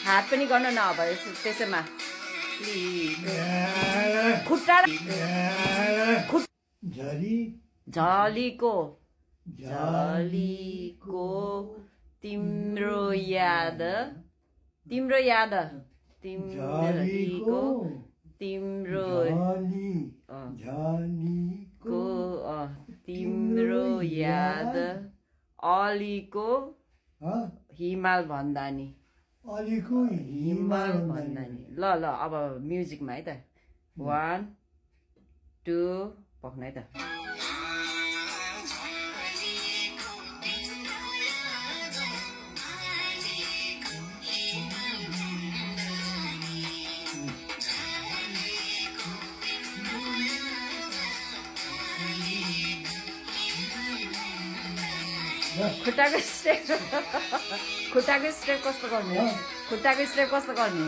हात पनि गर्नु न अब त्यसैमा खुट्टा झलीको तिम्रो याद तिम्रो याद अलीको हिमाल भन्दा नि ल अब म्युजिकमा है त 1 2 पक्न है त खुट्टाको स्टेप कस्तो गर्ने खुट्टाको स्टेप कस्तो गर्ने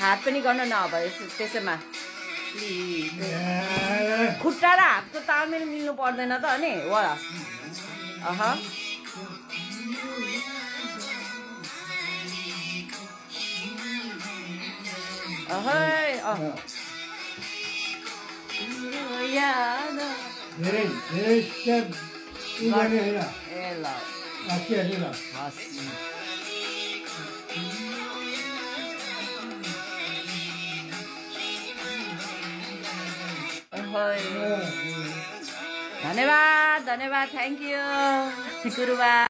हात पनि गर्नु न अब त्यसैमा खुट्टा र हातको तालमेल मिल्नु पर्दैन त अनि वाला धन्यवाद थ्याङ्क यू गुरुबा।